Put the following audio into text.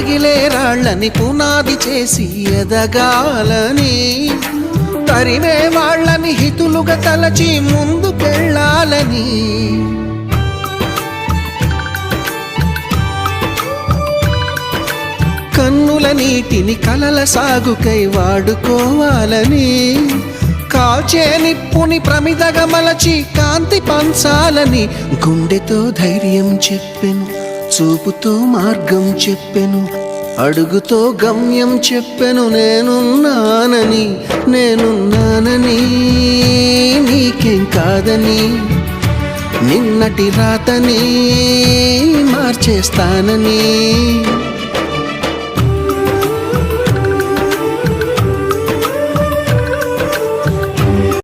పగిలే రాళ్ళని పునాది చేసి ఎదగాలని, తరిమే వాళ్ళని హితులుగా తలచి ముందుకెళ్ళాలని, కన్నుల నీటిని కలల సాగుకై వాడుకోవాలని, కాల్చే నిప్పుని ప్రమిదగా మలచి కాంతి పంచాలని, గుండెతో ధైర్యం చెప్పెను, చూపుతో మార్గం చెప్పెను, అడుగుతో గమ్యం చెప్పెను. నేనున్నానని నీకేం కాదని, నిన్నటి రాతని మార్చేస్తానని.